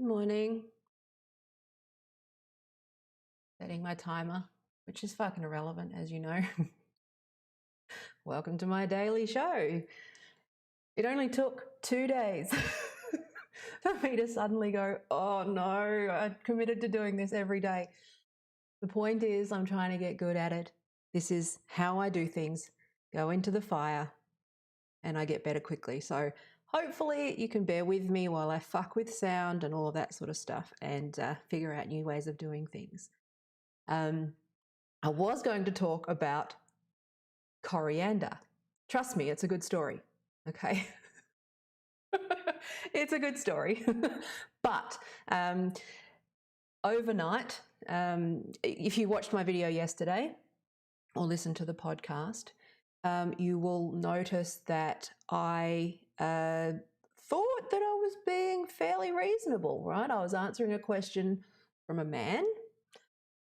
Good morning. Setting my timer, which is fucking irrelevant, as you know. Welcome to my daily show. It only took 2 days for me to suddenly go, oh no, I committed to doing this every day. The point is, I'm trying to get good at it. This is how I do things. Go into the fire and I get better quickly. So hopefully you can bear with me while I fuck with sound and all of that sort of stuff and figure out new ways of doing things. I was going to talk about coriander. Trust me, it's a good story, okay? It's a good story. But overnight, if you watched my video yesterday or listened to the podcast, you will notice that I thought that I was being fairly reasonable, right? I was answering a question from a man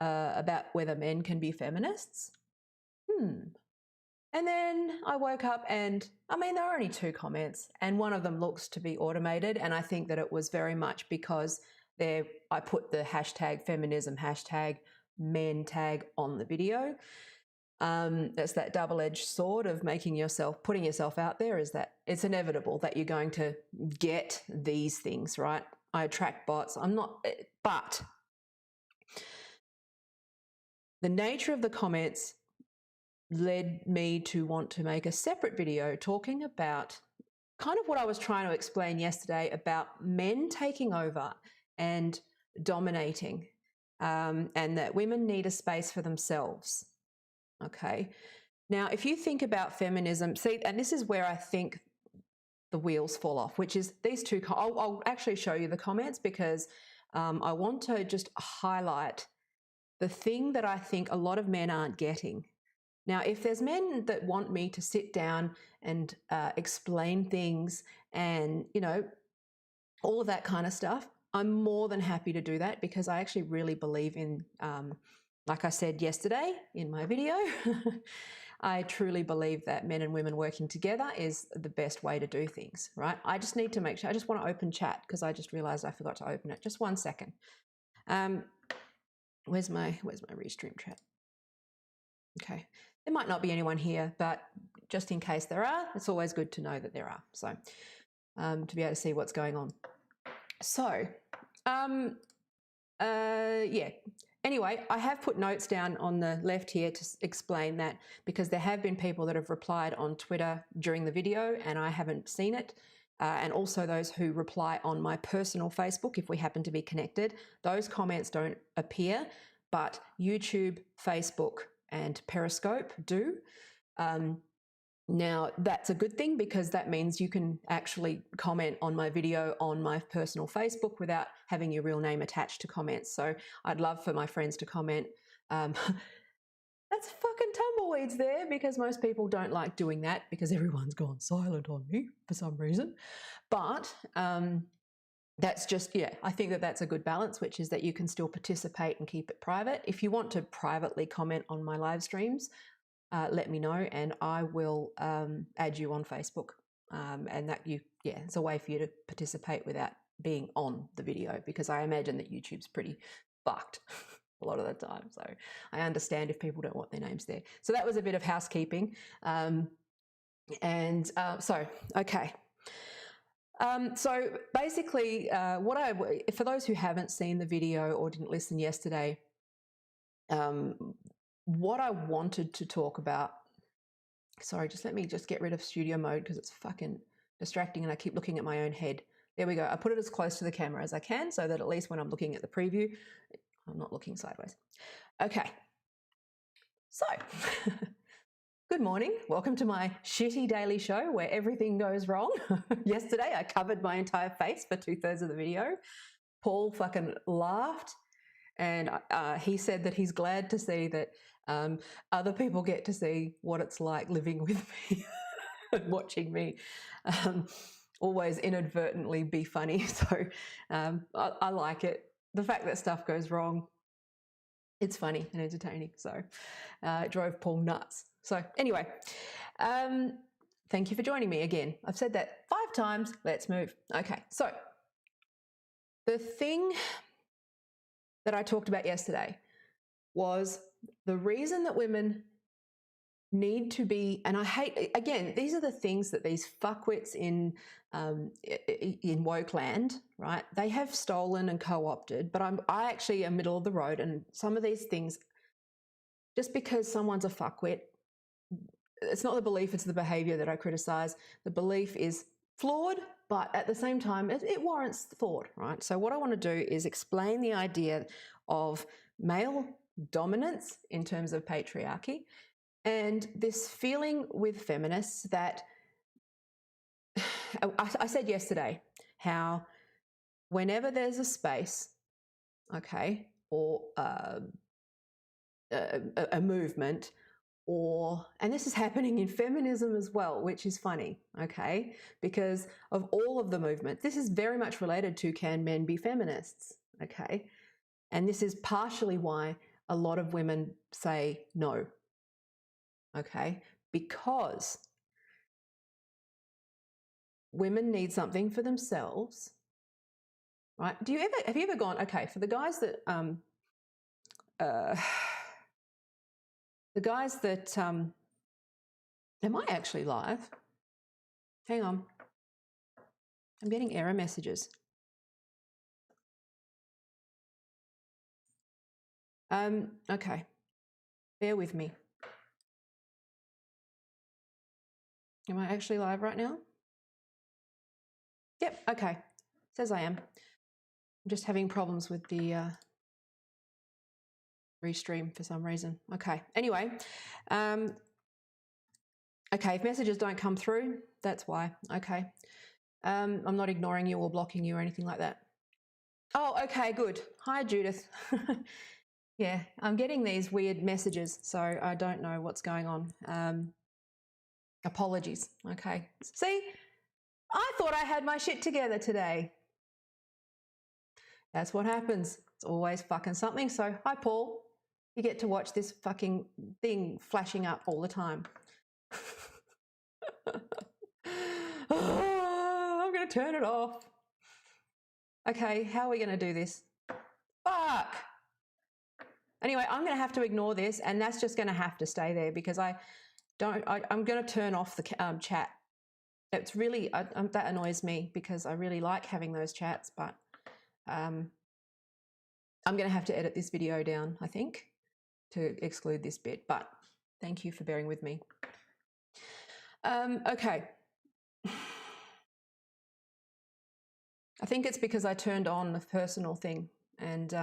about whether men can be feminists. And then I woke up and, there are only 2 comments and one of them looks to be automated, and I think that it was very much because I put the hashtag feminism, hashtag men tag on the video. It's that double-edged sword of putting yourself out there, is that it's inevitable that you're going to get these things, right? I attract bots. But the nature of the comments led me to want to make a separate video talking about kind of what I was trying to explain yesterday about men taking over and dominating, and that women need a space for themselves. Okay. Now, if you think about feminism, and this is where I think the wheels fall off, which is these 2. I'll actually show you the comments because I want to just highlight the thing that I think a lot of men aren't getting. Now, if there's men that want me to sit down and explain things and, all of that kind of stuff, I'm more than happy to do that because I actually really believe in, like I said yesterday in my video, I truly believe that men and women working together is the best way to do things, right? I just need to make sure, I just want to open chat because I just realized I forgot to open it. Just 1 second. Where's my restream chat? Okay. There might not be anyone here, but just in case there are, it's always good to know that there are. So to be able to see what's going on. So, yeah. Anyway, I have put notes down on the left here to explain that because there have been people that have replied on Twitter during the video and I haven't seen it. And also those who reply on my personal Facebook, if we happen to be connected. Those comments don't appear, but YouTube, Facebook, and Periscope do. Now, that's a good thing because that means you can actually comment on my video on my personal Facebook without having your real name attached to comments. So I'd love for my friends to comment. That's fucking tumbleweeds there, because most people don't like doing that because everyone's gone silent on me for some reason. But that's just, I think that that's a good balance, which is that you can still participate and keep it private. If you want to privately comment on my live streams, let me know and I will add you on Facebook. And that it's a way for you to participate without being on the video, because I imagine that YouTube's pretty fucked a lot of the time. So I understand if people don't want their names there. So that was a bit of housekeeping. Okay. So basically, for those who haven't seen the video or didn't listen yesterday, what I wanted to talk about, sorry, let me get rid of studio mode because it's fucking distracting and I keep looking at my own head. There we go. I put it as close to the camera as I can so that at least when I'm looking at the preview, I'm not looking sideways. Okay. So, good morning. Welcome to my shitty daily show where everything goes wrong. Yesterday, I covered my entire face for 2/3 of the video. Paul fucking laughed and he said that he's glad to see that other people get to see what it's like living with me and watching me always inadvertently be funny. So I like it. The fact that stuff goes wrong, it's funny and entertaining. So it drove Paul nuts. So anyway, thank you for joining me again. I've said that 5 times. Let's move. Okay, so The thing that I talked about yesterday was the reason that women need to be, and I hate, again, these are the things that these fuckwits in woke land, right? They have stolen and co-opted, but I actually am middle of the road, and some of these things, just because someone's a fuckwit, it's not the belief, it's the behavior that I criticize. The belief is flawed, but at the same time, it warrants thought, right? So what I want to do is explain the idea of male dominance in terms of patriarchy, and this feeling with feminists that I said yesterday how whenever there's a space, okay, or a movement, and this is happening in feminism as well, which is funny, okay, because of all of the movement, this is very much related to can men be feminists, okay, and this is partially why a lot of women say no. Okay, because women need something for themselves, right? Have you ever gone, okay, for the guys that am I actually live? Hang on, I'm getting error messages. Okay, bear with me. Am I actually live right now? Yep, okay, says I am. I'm just having problems with the restream for some reason. Okay, anyway, okay, if messages don't come through, that's why. Okay, I'm not ignoring you or blocking you or anything like that. Oh, okay, good. Hi, Judith. Yeah, I'm getting these weird messages, so I don't know what's going on. Apologies. Okay. See, I thought I had my shit together today. That's what happens. It's always fucking something. So, hi, Paul. You get to watch this fucking thing flashing up all the time. Oh, I'm going to turn it off. Okay, how are we going to do this? Fuck! Anyway, I'm going to have to ignore this, and that's just going to have to stay there because I'm going to turn off the chat. It's really, that annoys me because I really like having those chats, but I'm going to have to edit this video down, I think, to exclude this bit, but thank you for bearing with me. Okay. I think it's because I turned on the personal thing and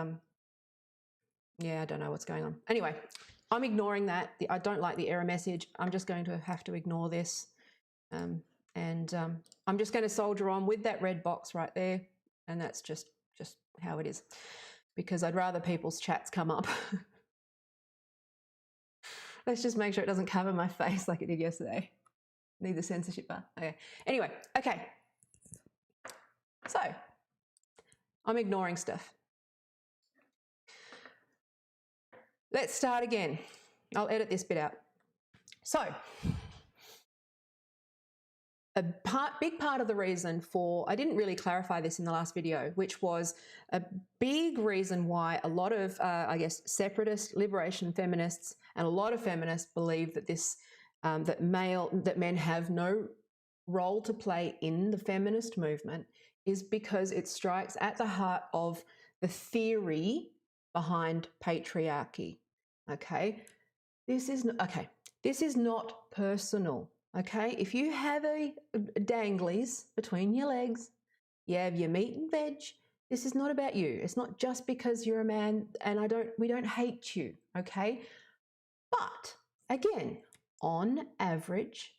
yeah, I don't know what's going on. Anyway, I'm ignoring that. I don't like the error message. I'm just going to have to ignore this. I'm just going to soldier on with that red box right there. And that's just how it is. Because I'd rather people's chats come up. Let's just make sure it doesn't cover my face like it did yesterday. Need the censorship bar. Okay. Anyway, okay. So, I'm ignoring stuff. Let's start again. I'll edit this bit out. So, a big part of the reason for, I didn't really clarify this in the last video, which was a big reason why a lot of, I guess, separatist liberation feminists and a lot of feminists believe that this, that men have no role to play in the feminist movement is because it strikes at the heart of the theory behind patriarchy. Okay, this is not personal. Okay, if you have a danglies between your legs, you have your meat and veg. This is not about you. It's not just because you're a man, and we don't hate you. Okay, but again, on average,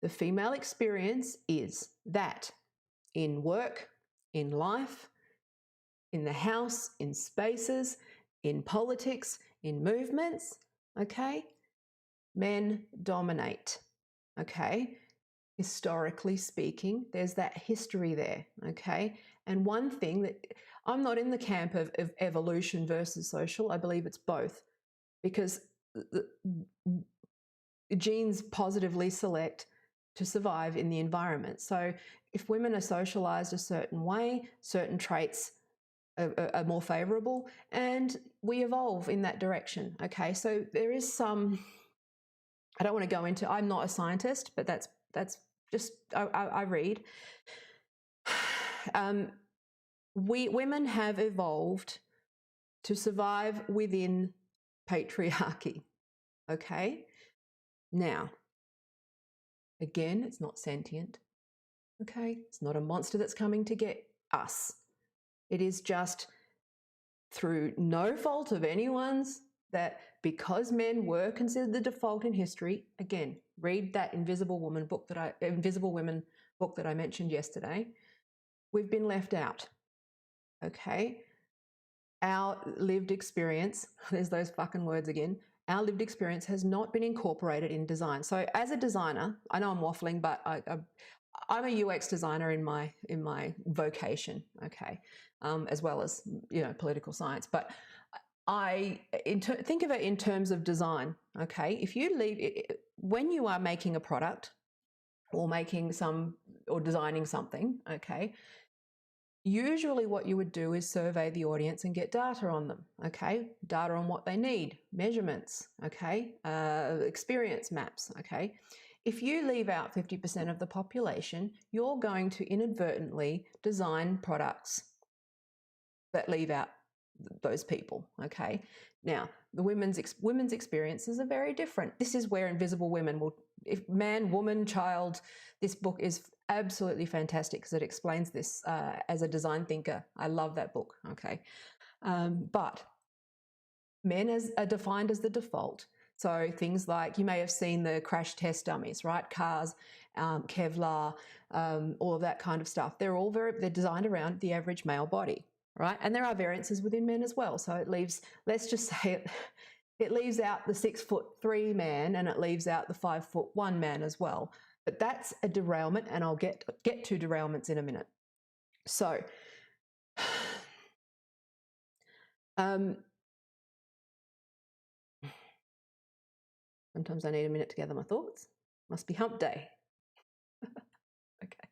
the female experience is that in work, in life, in the house, in spaces, in politics, in movements, okay, men dominate, okay? Historically speaking, there's that history there, okay? And one thing that, I'm not in the camp of evolution versus social, I believe it's both, because genes positively select to survive in the environment. So if women are socialized a certain way, certain traits are more favorable, and we evolve in that direction. Okay, so there is some, I don't want to go into, I'm not a scientist, but that's just, I read. Women have evolved to survive within patriarchy. Okay, now, again, it's not sentient. Okay, it's not a monster that's coming to get us. It is just through no fault of anyone's that because men were considered the default in history, again, read that Invisible Women book Invisible Women book that I mentioned yesterday, we've been left out. Okay, our lived experience, there's those fucking words again, our lived experience has not been incorporated in design. So as a designer, I know I'm waffling, but I'm a UX designer in my vocation, okay, as well as, you know, political science. But think of it in terms of design, okay? If you when you are making a product or designing something, okay, usually what you would do is survey the audience and get data on them, okay? Data on what they need, measurements, okay? Experience maps, okay? If you leave out 50% of the population, you're going to inadvertently design products that leave out those people, okay? Now, the women's experiences are very different. This is where Invisible Women if man, woman, child, this book is absolutely fantastic because it explains this as a design thinker. I love that book, okay? But men are defined as the default. So things like, you may have seen the crash test dummies, right? Cars, Kevlar, all of that kind of stuff. They're designed around the average male body, right? And there are variances within men as well. So it leaves, let's just say it leaves out the 6'3" man, and it leaves out the 5'1" man as well. But that's a derailment, and I'll get to derailments in a minute. So, sometimes I need a minute to gather my thoughts. Must be hump day. Okay.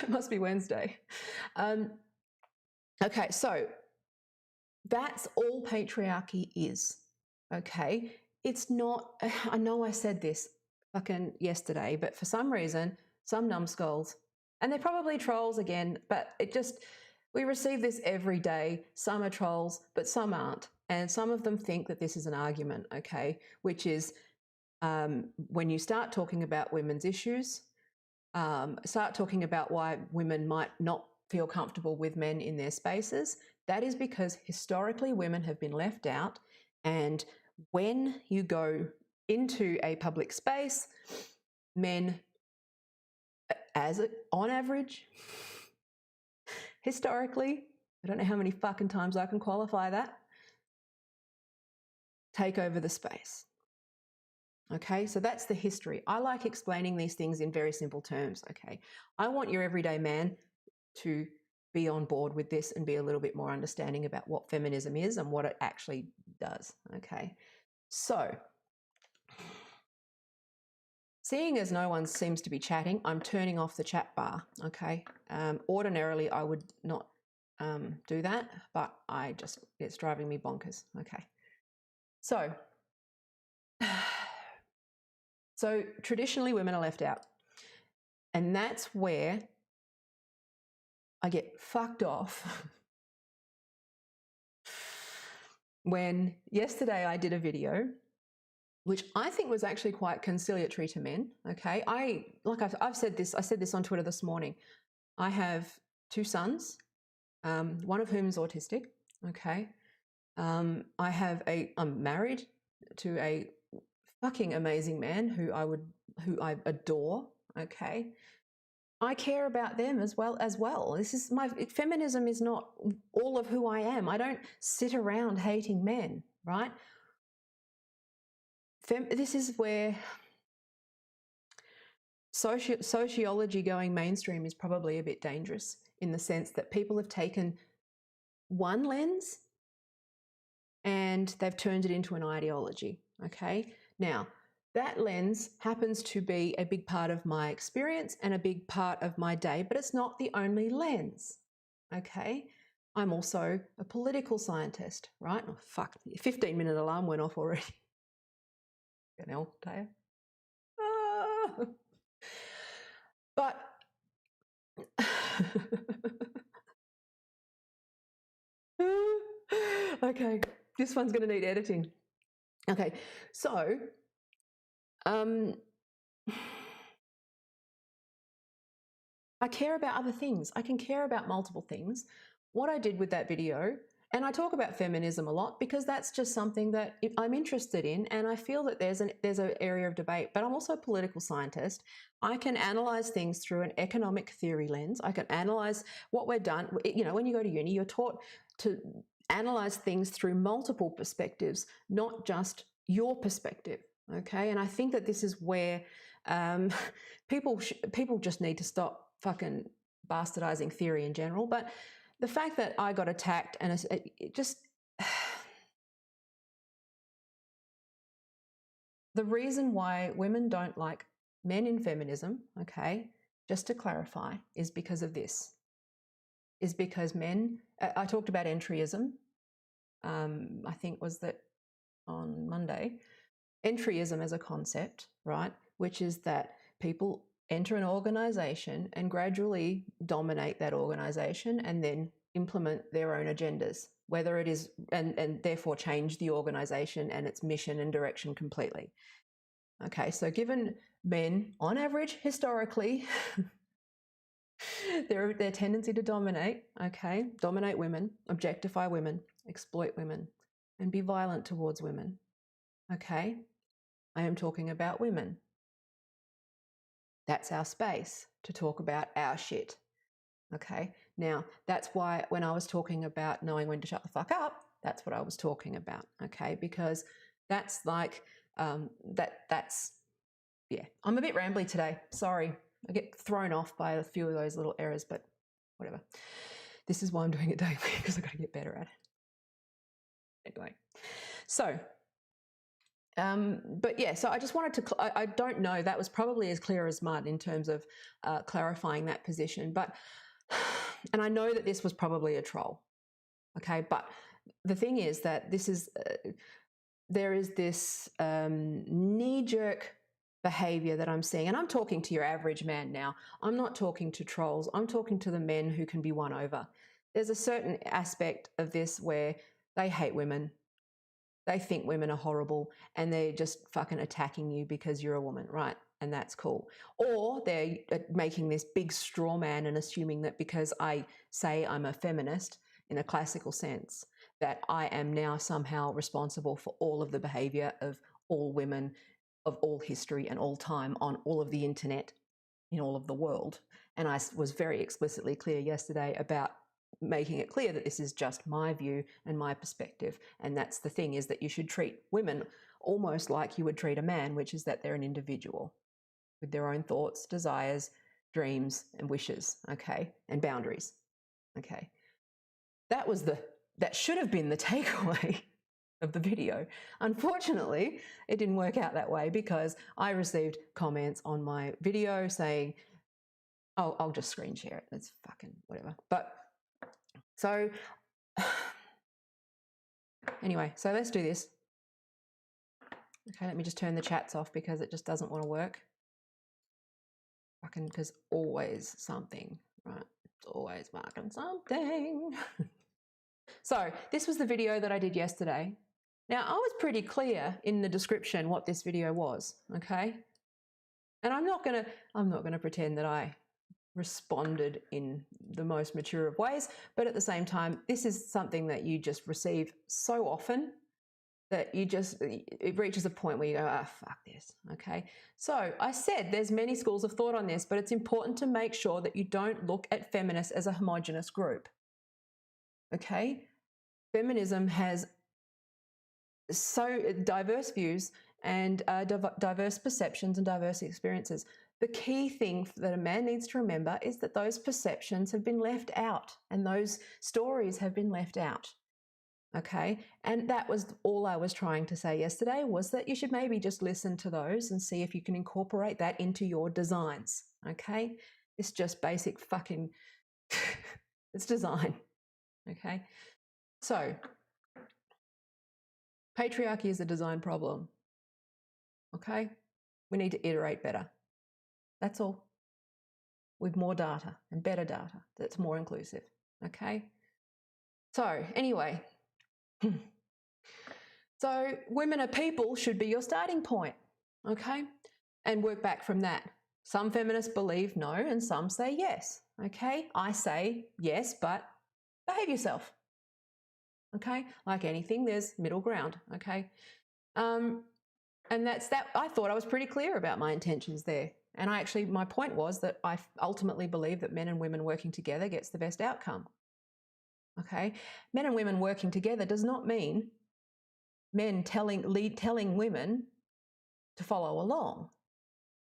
It must be Wednesday. Okay, so that's all patriarchy is, okay? It's not, I know I said this fucking yesterday, but for some reason, some numbskulls, and they're probably trolls again, but we receive this every day. Some are trolls, but some aren't. And some of them think that this is an argument, okay? Which is when you start talking about women's issues, start talking about why women might not feel comfortable with men in their spaces, that is because historically women have been left out. And when you go into a public space, men, on average, historically, I don't know how many fucking times I can qualify that, take over the space. Okay, so that's the history. I like explaining these things in very simple terms, okay? I want your everyday man to be on board with this and be a little bit more understanding about what feminism is and what it actually does, okay? So, seeing as no one seems to be chatting, I'm turning off the chat bar, okay? Ordinarily, I would not do that, but it's driving me bonkers, okay? So traditionally women are left out, and that's where I get fucked off when yesterday I did a video which I think was actually quite conciliatory to men, okay? I've said this, I said this on Twitter this morning. I have 2 sons, one of whom is autistic, okay? I'm married to a fucking amazing man who I adore, okay? I care about them as well. Feminism is not all of who I am. I don't sit around hating men, right? This is where sociology going mainstream is probably a bit dangerous, in the sense that people have taken one lens and they've turned it into an ideology, okay? Now, That lens happens to be a big part of my experience and a big part of my day, but it's not the only lens. Okay? I'm also a political scientist, right? Oh, fuck, 15-minute alarm went off already. An hell, Taya. Ah. But okay, this one's going to need editing. Okay, so I care about other things. I can care about multiple things. What I did with that video, and I talk about feminism a lot because that's just something that I'm interested in, and I feel that there's an area of debate, but I'm also a political scientist. I can analyze things through an economic theory lens. I can analyze what we're done. You know, when you go to uni, you're taught to analyze things through multiple perspectives, not just your perspective. Okay, and I think that this is where people just need to stop fucking bastardizing theory in general. But the fact that I got attacked and it just the reason why women don't like men in feminism, okay, just to clarify, is because of this. Is because men, I talked about entryism, I think was that on Monday. Entryism as a concept, right, which is that people enter an organization and gradually dominate that organization and then implement their own agendas, whether it is, and therefore change the organization and its mission and direction completely. Okay, so given men, on average, historically, their tendency to dominate, okay, dominate women, objectify women, exploit women, and be violent towards women, okay, I am talking about women. That's our space to talk about our shit. Okay, now that's why when I was talking about knowing when to shut the fuck up, that's what I was talking about. Okay, because that's like, that's, yeah, I'm a bit rambly today. Sorry, I get thrown off by a few of those little errors, but whatever. This is why I'm doing it daily, because I've got to get better at it. Anyway, so but yeah, so I just wanted to, I don't know, that was probably as clear as mud in terms of clarifying that position, but, and I know that this was probably a troll, okay, but the thing is that this is, there is this knee-jerk behavior that I'm seeing, and I'm talking to your average man now. I'm not talking to trolls. I'm talking to the men who can be won over. There's a certain aspect of this where they hate women. They think women are horrible and they're just fucking attacking you because you're a woman, right? And that's cool. Or they're making this big straw man and assuming that because I say I'm a feminist in a classical sense, that I am now somehow responsible for all of the behavior of all women of all history and all time on all of the internet in all of the world. And I was very explicitly clear yesterday about making it clear that this is just my view and my perspective. And that's the thing, is that you should treat women almost like you would treat a man, which is that they're an individual with their own thoughts, desires, dreams, and wishes, okay, and boundaries, okay. That should have been the takeaway of the video. Unfortunately, it didn't work out that way because I received comments on my video saying, oh, I'll just screen share it. It's fucking whatever. But so anyway, so let's do this. Okay, let me just turn the chats off because it just doesn't want to work. Fucking, because always something, right? It's always fucking something. So this was the video that I did yesterday. Now, I was pretty clear in the description what this video was, okay? And I'm not gonna pretend that I responded in the most mature of ways, but at the same time, this is something that you just receive so often that it reaches a point where you go, ah, fuck this, okay? So I said there's many schools of thought on this, but it's important to make sure that you don't look at feminists as a homogenous group, okay? Feminism has so diverse views and diverse perceptions and diverse experiences. The key thing that a man needs to remember is that those perceptions have been left out and those stories have been left out. Okay. And that was all I was trying to say yesterday, was that you should maybe just listen to those and see if you can incorporate that into your designs. Okay. It's just basic fucking, it's design. Okay. So patriarchy is a design problem. Okay. We need to iterate better. That's all. With more data and better data that's more inclusive. Okay. So anyway, so women are people should be your starting point. Okay. And work back from that. Some feminists believe no and some say yes. Okay. I say yes, but behave yourself. Okay. Like anything, there's middle ground. Okay. And that's that. I thought I was pretty clear about my intentions there. And my point was that I ultimately believe that men and women working together gets the best outcome. Okay. Men and women working together does not mean men telling women to follow along.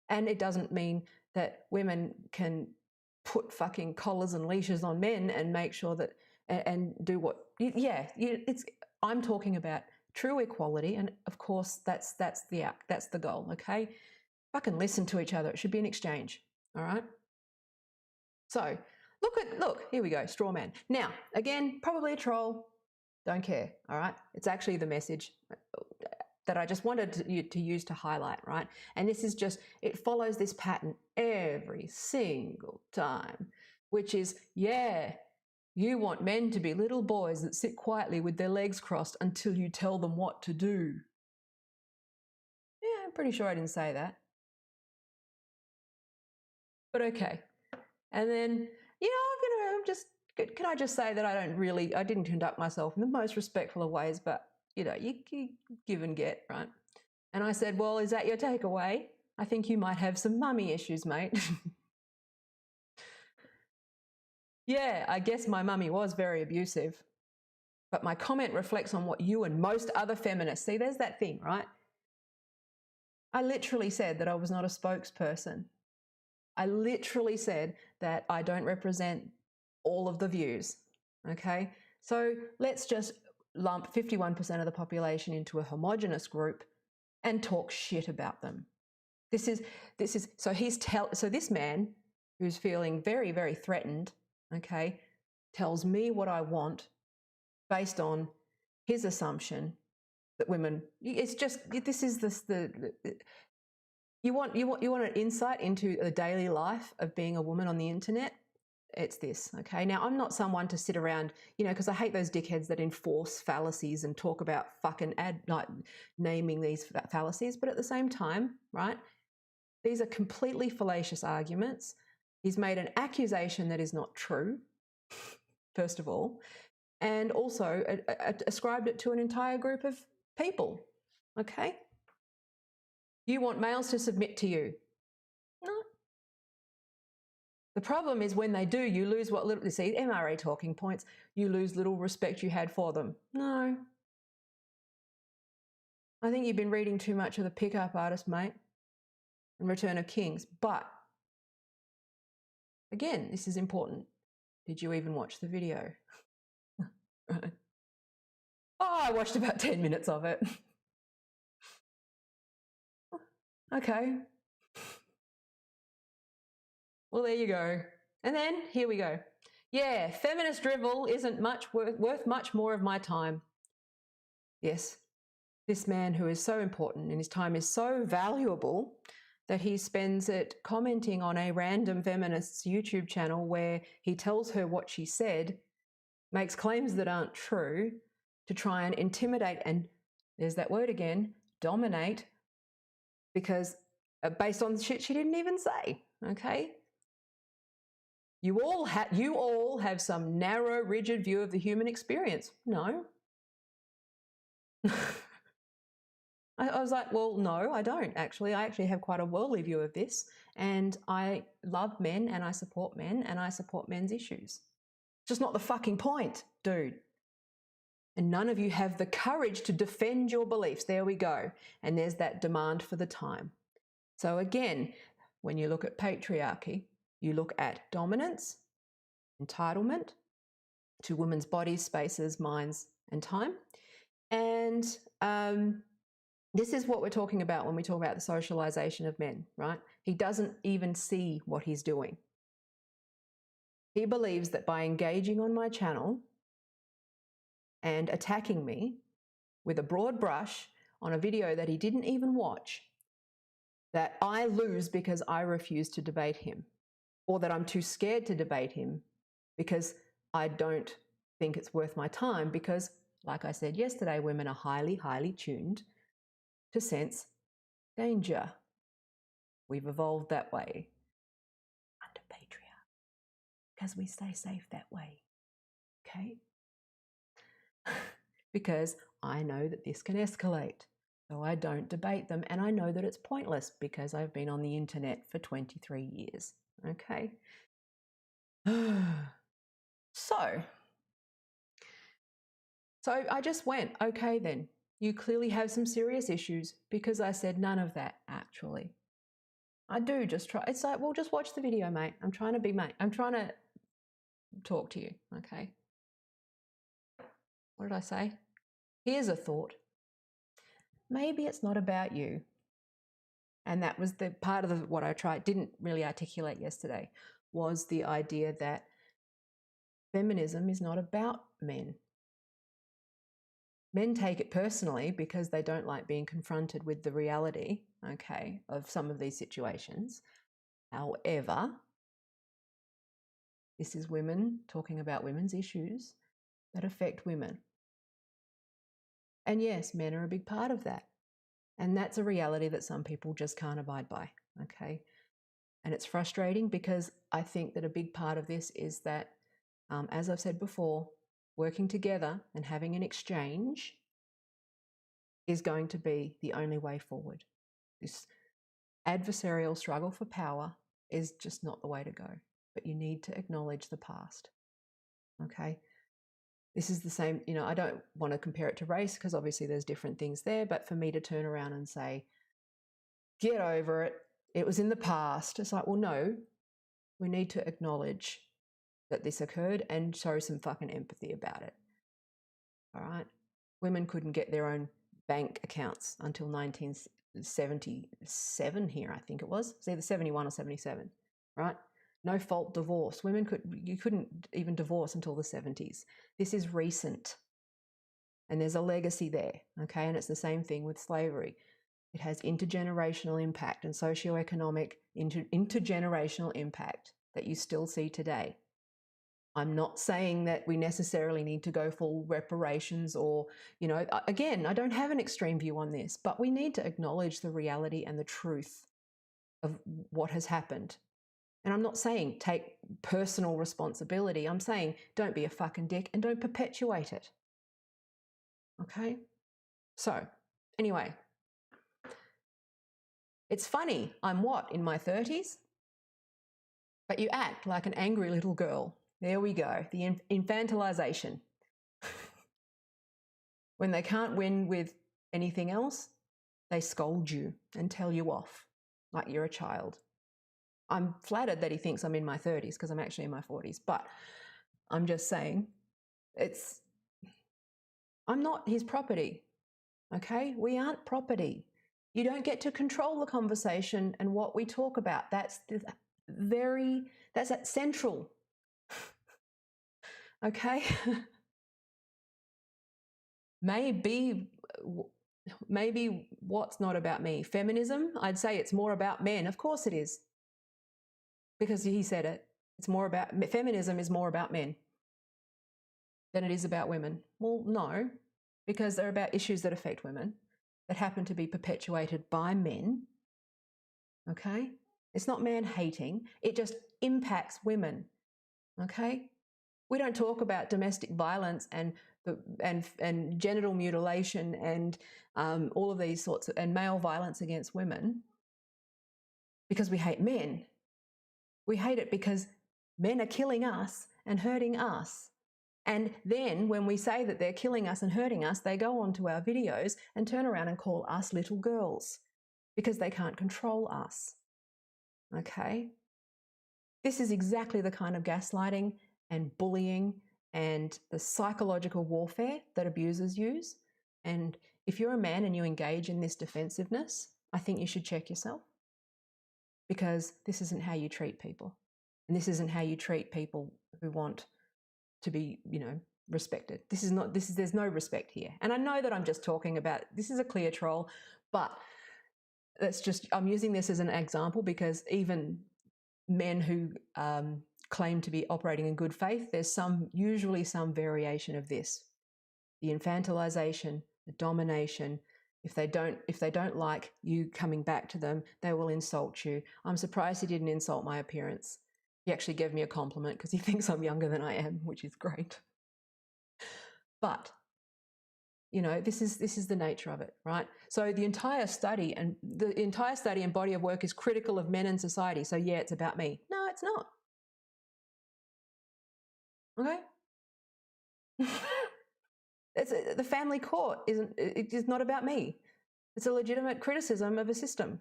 And it doesn't mean that women can put fucking collars and leashes on men and make sure that, and do what, I'm talking about true equality. And of course, that's the goal. Okay. Fucking listen to each other. It should be an exchange. All right. So look, here we go. Straw man. Now, again, probably a troll. Don't care. All right. It's actually the message that I just wanted to use to highlight, right? And this is just, it follows this pattern every single time, which is, yeah, you want men to be little boys that sit quietly with their legs crossed until you tell them what to do. Yeah, I'm pretty sure I didn't say that. But okay. And then, can I just say that I didn't conduct myself in the most respectful of ways, but, you give and get, right? And I said, well, is that your takeaway? I think you might have some mummy issues, mate. Yeah, I guess my mummy was very abusive. But my comment reflects on what you and most other feminists see. There's that thing, right? I literally said that I was not a spokesperson. I literally said that I don't represent all of the views. Okay. So let's just lump 51% of the population into a homogenous group and talk shit about them. So this man who's feeling very, very threatened, okay, tells me what I want based on his assumption that women, it's just, this is you want an insight into the daily life of being a woman on the internet. It's this, okay? Now, I'm not someone to sit around, because I hate those dickheads that enforce fallacies and talk about fucking naming these fallacies. But at the same time, right, these are completely fallacious arguments. He's made an accusation that is not true, first of all, and also ascribed it to an entire group of people, okay? You want males to submit to you. No. The problem is when they do, you lose what little, see, MRA talking points, you lose little respect you had for them. No. I think you've been reading too much of the pickup artist, mate, and Return of Kings. But, again, this is important. Did you even watch the video? Oh, I watched about 10 minutes of it. Okay. Well, there you go. And then, here we go. Yeah, feminist drivel isn't worth much more of my time. Yes, this man who is so important and his time is so valuable that he spends it commenting on a random feminist's YouTube channel where he tells her what she said, makes claims that aren't true to try and intimidate and, there's that word again, dominate, because based on shit she didn't even say, okay? You all have some narrow, rigid view of the human experience. No. I was like, well, no, I don't actually. I actually have quite a worldly view of this, and I love men and I support men and I support men's issues. Just not the fucking point, dude. And none of you have the courage to defend your beliefs. There we go. And there's that demand for the time. So again, when you look at patriarchy, you look at dominance, entitlement to women's bodies, spaces, minds, and time. And this is what we're talking about when we talk about the socialization of men, right? He doesn't even see what he's doing. He believes that by engaging on my channel and attacking me with a broad brush on a video that he didn't even watch, that I lose because I refuse to debate him, or that I'm too scared to debate him because I don't think it's worth my time because, like I said yesterday, women are highly, highly tuned to sense danger. We've evolved that way under patriarchy because we stay safe that way, okay? Because I know that this can escalate, so I don't debate them, and I know that it's pointless because I've been on the internet for 23 years, okay? So I just went, okay then, you clearly have some serious issues, because I said none of that, actually. I do just try. It's like, well, just watch the video, mate. I'm trying to be mate. I'm trying to talk to you, okay? What did I say? Here's a thought. Maybe it's not about you. And that was the part of what I didn't really articulate yesterday, was the idea that feminism is not about men. Men take it personally because they don't like being confronted with the reality, okay, of some of these situations. However, this is women talking about women's issues that affect women. And yes, men are a big part of that. And that's a reality that some people just can't abide by, okay? And it's frustrating because I think that a big part of this is that, as I've said before, working together and having an exchange is going to be the only way forward. This adversarial struggle for power is just not the way to go. But you need to acknowledge the past, okay? This is the same, I don't want to compare it to race because obviously there's different things there, but for me to turn around and say, get over it, it was in the past. It's like, well, no, we need to acknowledge that this occurred and show some fucking empathy about it. All right? Women couldn't get their own bank accounts until 1977 here, I think it was. It's either 71 or 77, right? No fault divorce. You couldn't even divorce until the 70s. This is recent. And there's a legacy there, okay? And it's the same thing with slavery. It has intergenerational impact and socioeconomic intergenerational impact that you still see today. I'm not saying that we necessarily need to go full reparations or, again, I don't have an extreme view on this, but we need to acknowledge the reality and the truth of what has happened. And I'm not saying take personal responsibility. I'm saying don't be a fucking dick and don't perpetuate it. Okay? So, anyway, it's funny. I'm in my 30s? But you act like an angry little girl. There we go. The infantilization. When they can't win with anything else, they scold you and tell you off like you're a child. I'm flattered that he thinks I'm in my 30s because I'm actually in my 40s, but I'm just saying I'm not his property, okay? We aren't property. You don't get to control the conversation and what we talk about. That's central, okay? Maybe what's not about me? Feminism? I'd say it's more about men. Of course it is. Because he said it. Feminism is more about men than it is about women. Well, no, because they're about issues that affect women that happen to be perpetuated by men. Okay? It's not man-hating. It just impacts women. Okay? We don't talk about domestic violence and genital mutilation and all of these sorts and male violence against women because we hate men. We hate it because men are killing us and hurting us. And then when we say that they're killing us and hurting us, they go onto our videos and turn around and call us little girls because they can't control us. Okay? This is exactly the kind of gaslighting and bullying and the psychological warfare that abusers use. And if you're a man and you engage in this defensiveness, I think you should check yourself, because this isn't how you treat people. And this isn't how you treat people who want to be, respected. There's no respect here. And I know that I'm just talking about, this is a clear troll, but I'm using this as an example because even men who claim to be operating in good faith, there's usually some variation of this. The infantilization, the domination. If they don't like you coming back to them, they will insult you. I'm surprised he didn't insult my appearance. He actually gave me a compliment because he thinks I'm younger than I am, which is great. But this is the nature of it, right? So the entire study and body of work is critical of men in society. So yeah, it's about me. No, it's not. Okay. The family court it is not about me. It's a legitimate criticism of a system.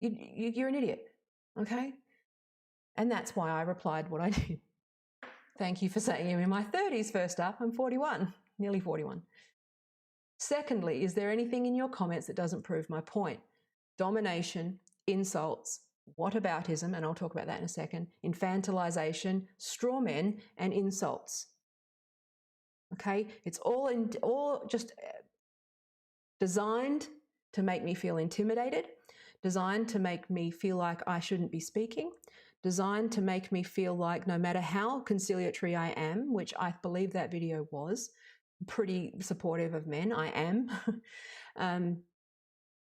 You're an idiot, okay? And that's why I replied what I did. Thank you for saying I'm in my 30s. First up, I'm 41, nearly 41. Secondly, is there anything in your comments that doesn't prove my point? Domination, insults, whataboutism, and I'll talk about that in a second, infantilization, straw men, and insults. Okay, it's all just designed to make me feel intimidated, designed to make me feel like I shouldn't be speaking, designed to make me feel like no matter how conciliatory I am, which I believe that video was, pretty supportive of men, I am,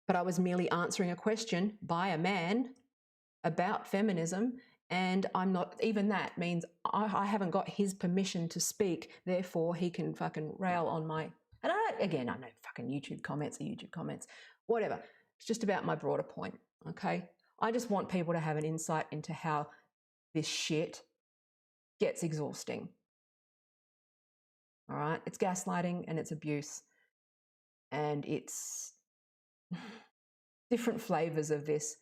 but I was merely answering a question by a man about feminism, and I'm not, even that means I haven't got his permission to speak, therefore he can fucking rail on my, and I know fucking YouTube comments are YouTube comments, whatever. It's just about my broader point, okay? I just want people to have an insight into how this shit gets exhausting. All right? It's gaslighting and it's abuse, and it's different flavors of this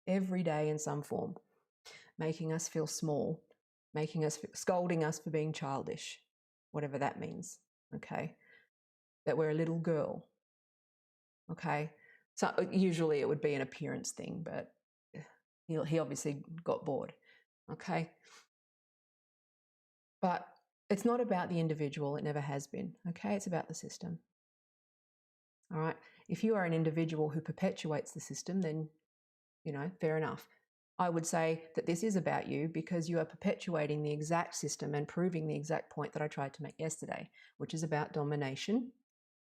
every day in some form, making us feel small, scolding us for being childish, whatever that means, okay? That we're a little girl, okay? So usually it would be an appearance thing, but he obviously got bored, okay? But it's not about the individual, it never has been, okay? It's about the system, all right? If you are an individual who perpetuates the system, then, fair enough. I would say that this is about you because you are perpetuating the exact system and proving the exact point that I tried to make yesterday, which is about domination,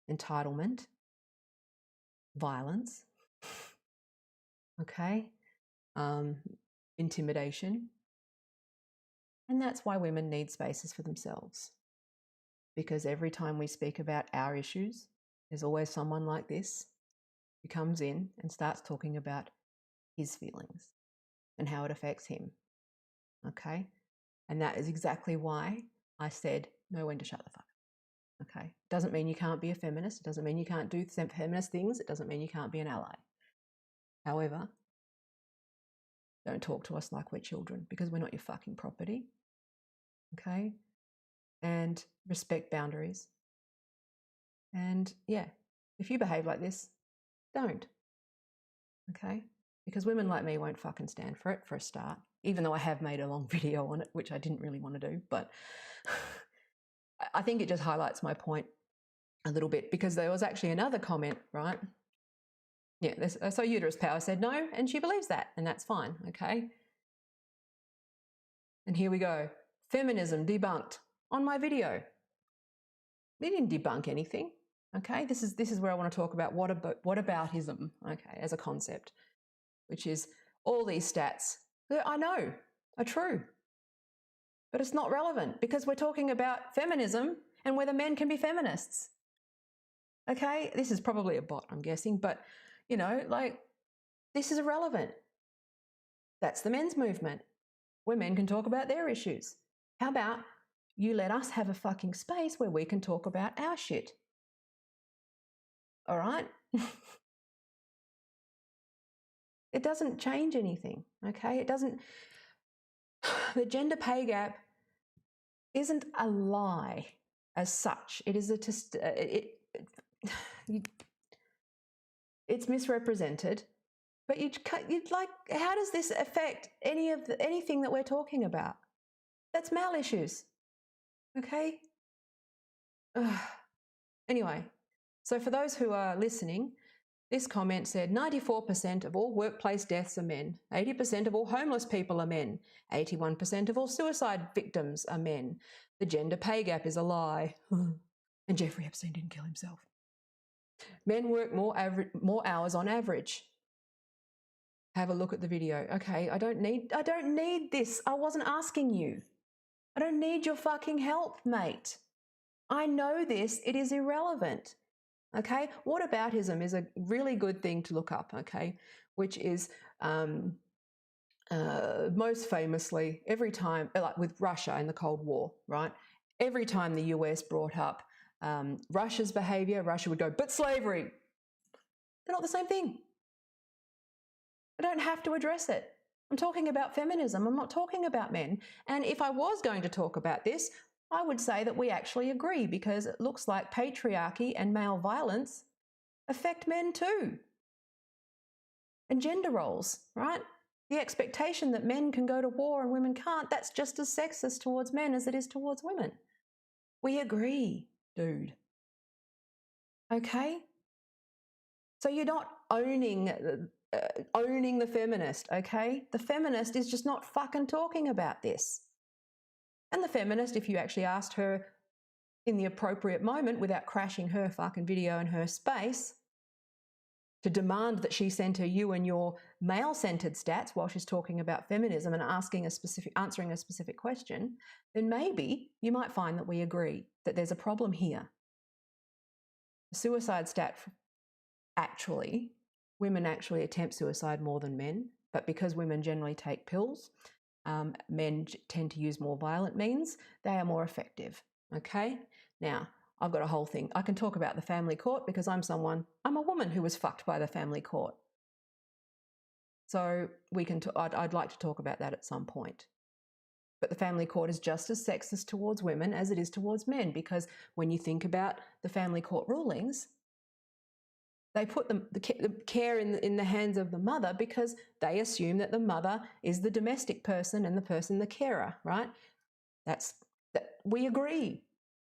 entitlement, violence, okay, intimidation. And that's why women need spaces for themselves. Because every time we speak about our issues, there's always someone like this who comes in and starts talking about his feelings and how it affects him, okay? And that is exactly why I said know when to shut the fuck up, okay? Doesn't mean you can't be a feminist. It doesn't mean you can't do feminist things. It doesn't mean you can't be an ally. However, don't talk to us like we're children because we're not your fucking property, okay? And respect boundaries. And yeah, if you behave like this, don't, okay? Because women like me won't fucking stand for it, for a start, even though I have made a long video on it, which I didn't really want to do, but I think it just highlights my point a little bit, because there was actually another comment, right? Yeah, so uterus power said no, and she believes that, and that's fine, okay? And here we go. Feminism debunked on my video. We didn't debunk anything, okay? This is where I want to talk about whataboutism, okay, as a concept, which is all these stats that I know are true, but it's not relevant because we're talking about feminism and whether men can be feminists. Okay, this is probably a bot, I'm guessing, but this is irrelevant. That's the men's movement, where men can talk about their issues. How about you let us have a fucking space where we can talk about our shit? All right? It doesn't change anything, okay? It doesn't. The gender pay gap isn't a lie as such. It is it's misrepresented. But you'd like, how does this affect anything that we're talking about? That's male issues. Okay? Ugh. Anyway, so for those who are listening, this comment said 94% of all workplace deaths are men, 80% of all homeless people are men, 81% of all suicide victims are men. The gender pay gap is a lie. And Jeffrey Epstein didn't kill himself. Men work more hours on average. Have a look at the video. Okay, I don't need this. I wasn't asking you. I don't need your fucking help, mate. I know this. It is irrelevant. Okay? Whataboutism is a really good thing to look up, okay? Which is most famously every time, like with Russia in the Cold War, right? Every time the US brought up Russia's behavior, Russia would go, but slavery. They're not the same thing. I don't have to address it. I'm talking about feminism. I'm not talking about men. And if I was going to talk about this, I would say that we actually agree, because it looks like patriarchy and male violence affect men too. And gender roles, right? The expectation that men can go to war and women can't, that's just as sexist towards men as it is towards women. We agree, dude. Okay? So you're not owning the feminist, okay? The feminist is just not fucking talking about this. And the feminist, if you actually asked her in the appropriate moment without crashing her fucking video in her space to demand that she center you and your male-centered stats while she's talking about feminism and answering a specific question, then maybe you might find that we agree that there's a problem here. The suicide stat, actually, women actually attempt suicide more than men, but because women generally take pills, men tend to use more violent means, they are more effective, okay? Now, I've got a whole thing. I can talk about the family court because I'm a woman who was fucked by the family court. So I'd like to talk about that at some point. But the family court is just as sexist towards women as it is towards men, because when you think about the family court rulings, they put the care in the hands of the mother because they assume that the mother is the domestic person and the person the carer, right? We agree.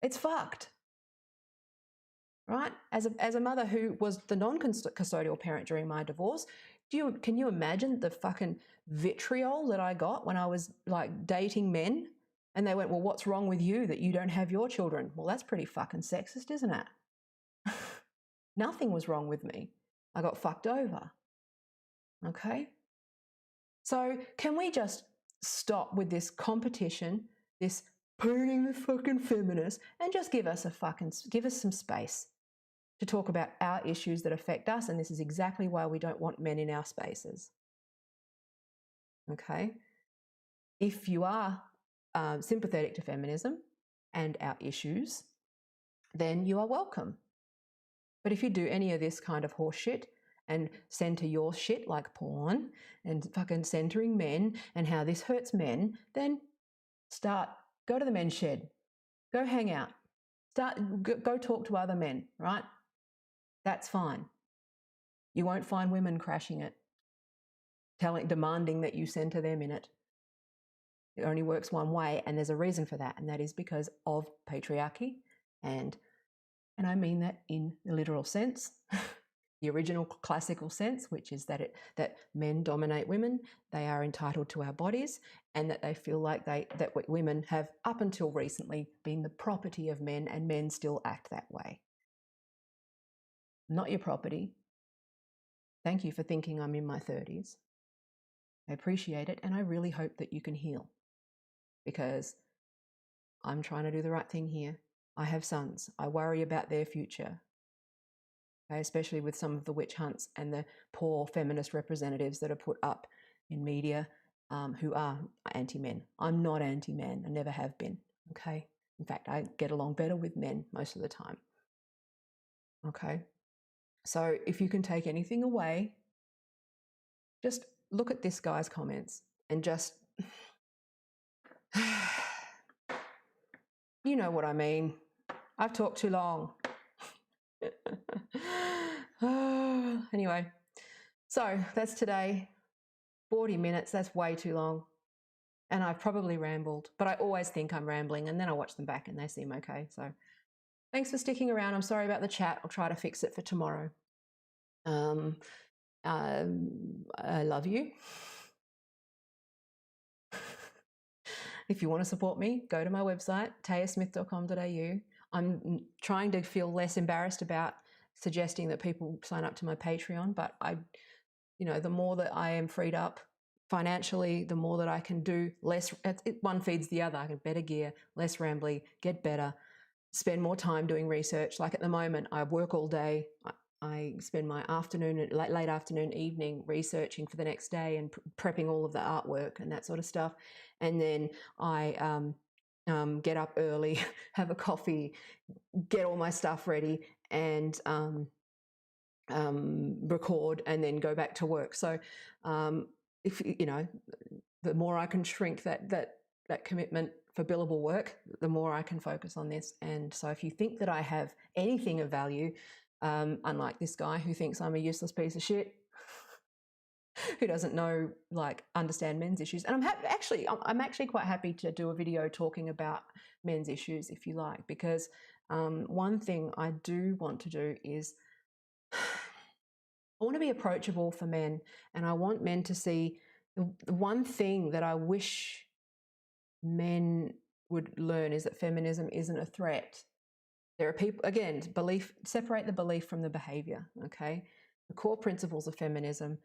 It's fucked. Right? As a mother who was the non-custodial parent during my divorce, can you imagine the fucking vitriol that I got when I was like dating men and they went, well, what's wrong with you that you don't have your children? Well, that's pretty fucking sexist, isn't it? Nothing was wrong with me. I got fucked over. Okay? So can we just stop with this competition, this pruning the fucking feminists, and just give us some space to talk about our issues that affect us, and this is exactly why we don't want men in our spaces. Okay? If you are sympathetic to feminism and our issues, then you are welcome. But if you do any of this kind of horse shit and center your shit like porn and fucking centering men and how this hurts men, then go to the men's shed, go hang out, go talk to other men, right? That's fine. You won't find women crashing it, demanding that you center them in it. It only works one way, and there's a reason for that, and that is because of patriarchy, and I mean that in the literal sense, the original classical sense, which is that men dominate women, they are entitled to our bodies, and that they feel like that women have up until recently been the property of men, and men still act that way. Not your property. Thank you for thinking I'm in my 30s. I appreciate it, and I really hope that you can heal, because I'm trying to do the right thing here. I have sons. I worry about their future, okay, especially with some of the witch hunts and the poor feminist representatives that are put up in media who are anti-men. I'm not anti-men. I never have been, okay? In fact, I get along better with men most of the time, okay? So if you can take anything away, just look at this guy's comments and just You know what I mean. I've talked too long. Anyway, so that's today. 40 minutes, that's way too long. And I've probably rambled, but I always think I'm rambling, and then I watch them back and they seem okay. So thanks for sticking around. I'm sorry about the chat. I'll try to fix it for tomorrow. I love you. If you want to support me, go to my website, tayasmith.com.au. I'm trying to feel less embarrassed about suggesting that people sign up to my Patreon, but the more that I am freed up financially, the more that I can do less. One feeds the other. I get better gear, less rambly, get better, spend more time doing research. Like at the moment, I work all day. I spend my afternoon, late afternoon, evening researching for the next day and prepping all of the artwork and that sort of stuff. And then I get up early, have a coffee, get all my stuff ready, and record, and then go back to work. So if the more I can shrink that commitment for billable work, the more I can focus on this. And so if you think that I have anything of value, unlike this guy who thinks I'm a useless piece of shit, who doesn't understand men's issues. And I'm actually quite happy to do a video talking about men's issues if you like, because one thing I do want to do is I want to be approachable for men, and I want men to see the one thing that I wish men would learn is that feminism isn't a threat. There are people, again, separate the belief from the behavior, okay? The core principles of feminism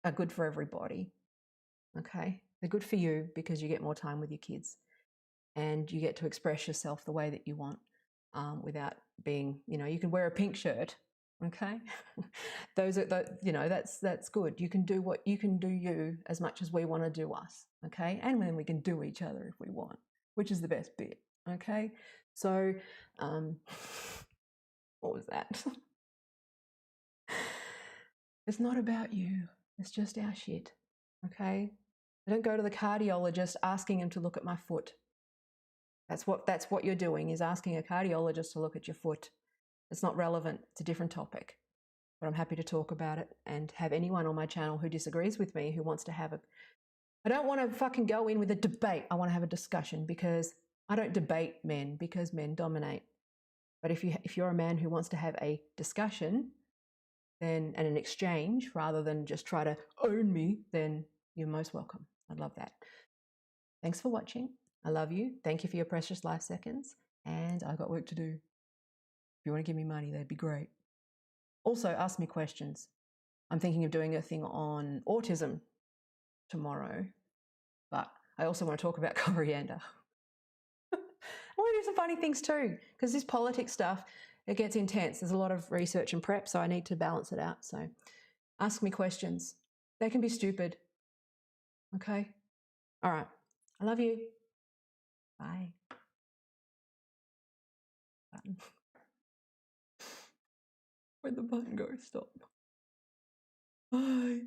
are good for everybody, okay? They're good for you because you get more time with your kids and you get to express yourself the way that you want without being, you can wear a pink shirt, okay? Those are that's good. You can do you as much as we want to do us, okay? And then we can do each other if we want, which is the best bit, okay? So what was that? It's not about you. It's just our shit, okay? I don't go to the cardiologist asking him to look at my foot. That's what you're doing, is asking a cardiologist to look at your foot. It's not relevant. It's a different topic. But I'm happy to talk about it and have anyone on my channel who disagrees with me, who wants to have I don't want to fucking go in with a debate. I want to have a discussion, because I don't debate men, because men dominate. But if you're a man who wants to have a discussion and an exchange rather than just try to own me, then you're most welcome. I'd love that. Thanks for watching. I love you. Thank you for your precious life seconds. And I've got work to do. If you want to give me money, that'd be great. Also, ask me questions. I'm thinking of doing a thing on autism tomorrow, but I also want to talk about coriander. I want to do some funny things too, because this politics stuff, it gets intense. There's a lot of research and prep, so I need to balance it out. So ask me questions. They can be stupid. Okay? All right. I love you. Bye. Button. Where'd the button go? Stop. Bye.